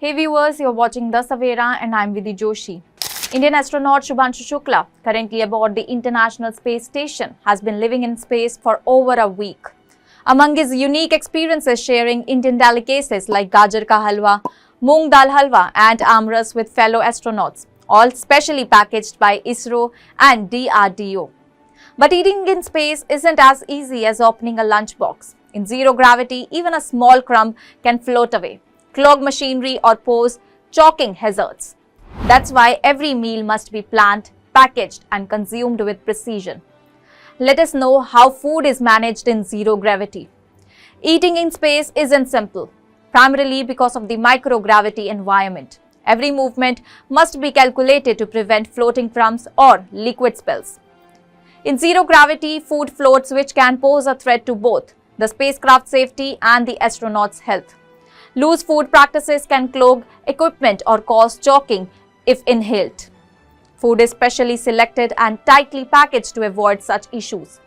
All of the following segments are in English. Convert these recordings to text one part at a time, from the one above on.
Hey viewers, you're watching The Savera and I'm Vidhi Joshi. Indian astronaut Shubhanshu Shukla, currently aboard the International Space Station, has been living in space for over a week. Among his unique experiences, sharing Indian delicacies like gajar ka halwa, moong dal halwa and amras with fellow astronauts, all specially packaged by ISRO and DRDO. But eating in space isn't as easy as opening a lunchbox. In zero gravity, even a small crumb can float away, clog machinery or pose choking hazards. That's why every meal must be planned, packaged and consumed with precision. Let us know how food is managed in zero gravity. Eating in space isn't simple, primarily because of the microgravity environment. Every movement must be calculated to prevent floating crumbs or liquid spills. In zero gravity, food floats, which can pose a threat to both the spacecraft safety and the astronauts' health. Loose food practices can clog equipment or cause choking if inhaled. Food is specially selected and tightly packaged to avoid such issues.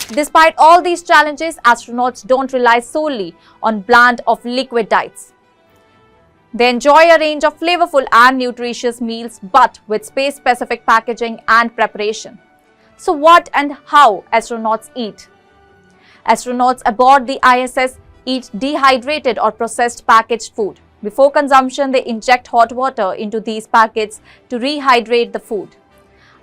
Despite all these challenges, astronauts don't rely solely on bland or liquid diets. They enjoy a range of flavorful and nutritious meals, but with space-specific packaging and preparation. So what and how astronauts eat? Astronauts aboard the ISS eat dehydrated or processed packaged food. Before consumption, they inject hot water into these packets to rehydrate the food.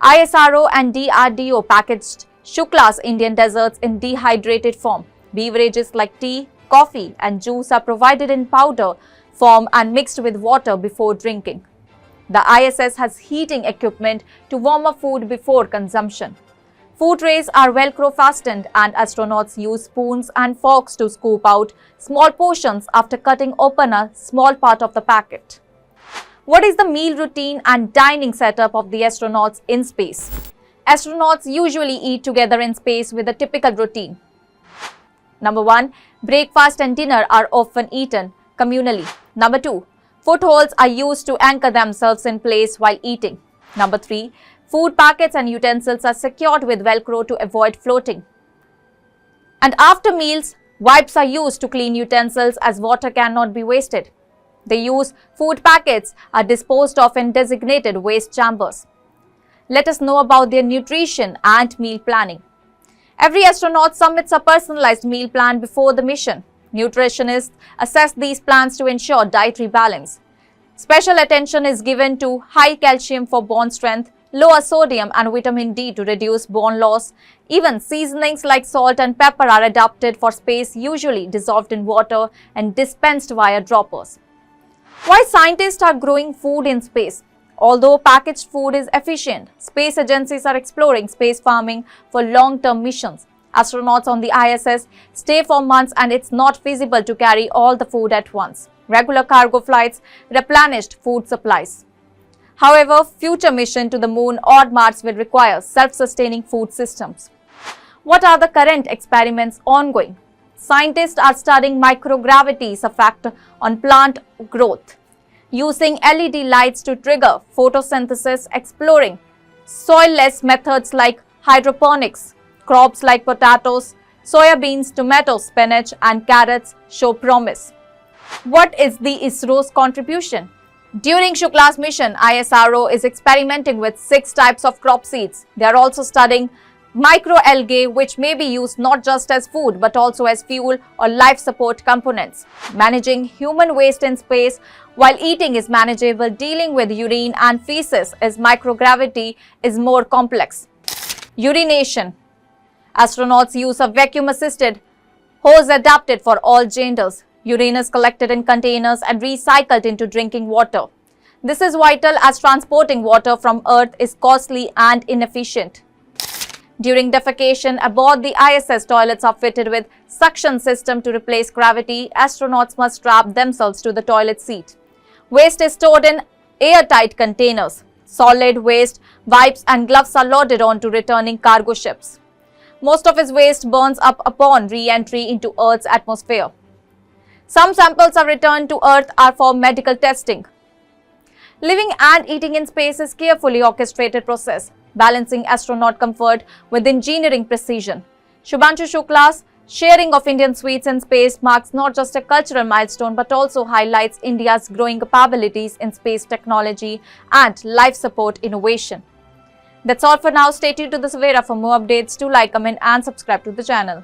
ISRO and DRDO packaged Shukla's Indian desserts in dehydrated form. Beverages like tea, coffee and juice are provided in powder form and mixed with water before drinking. The ISS has heating equipment to warm up food before consumption. Food trays are Velcro fastened and astronauts use spoons and forks to scoop out small portions after cutting open a small part of the packet. What is the meal routine and dining setup of the astronauts in space? Astronauts usually eat together in space with a typical routine. Number 1. Breakfast and dinner are often eaten communally. Number 2. Footholds are used to anchor themselves in place while eating. Number 3. Food packets and utensils are secured with Velcro to avoid floating. And after meals, wipes are used to clean utensils as water cannot be wasted. The used food packets are disposed of in designated waste chambers. Let us know about their nutrition and meal planning. Every astronaut submits a personalized meal plan before the mission. Nutritionists assess these plans to ensure dietary balance. Special attention is given to high calcium for bone strength, lower sodium and vitamin D to reduce bone loss. Even seasonings like salt and pepper are adapted for space, usually dissolved in water and dispensed via droppers. Why scientists are growing food in space? Although packaged food is efficient, space agencies are exploring space farming for long-term missions. Astronauts on the ISS stay for months and it's not feasible to carry all the food at once. Regular cargo flights replenished food supplies. However, future mission to the moon or Mars will require self-sustaining food systems. What are the current experiments ongoing? Scientists are studying microgravity's effect on plant growth, using LED lights to trigger photosynthesis, exploring soil-less methods like hydroponics. Crops like potatoes, soya beans, tomatoes, spinach and carrots show promise. What is the ISRO's contribution? During Shukla's mission, ISRO is experimenting with 6 types of crop seeds. They are also studying microalgae, which may be used not just as food but also as fuel or life support components. Managing human waste in space while eating is manageable. Dealing with urine and feces as microgravity is more complex. Urination. Astronauts use a vacuum-assisted hose adapted for all genders. Urine is collected in containers and recycled into drinking water. This is vital as transporting water from Earth is costly and inefficient. During defecation aboard the ISS, toilets are fitted with suction system to replace gravity. Astronauts must strap themselves to the toilet seat. Waste is stored in airtight containers. Solid waste, wipes and gloves are loaded onto returning cargo ships. Most of his waste burns up upon re-entry into Earth's atmosphere. Some samples are returned to Earth are for medical testing. Living and eating in space is a carefully orchestrated process, balancing astronaut comfort with engineering precision. Shubhanshu Shukla's Sharing of Indian sweets in space marks not just a cultural milestone but also highlights India's growing capabilities in space technology and life support innovation. That's all for now. Stay tuned to the Savera for more updates. Do like, comment and subscribe to the channel.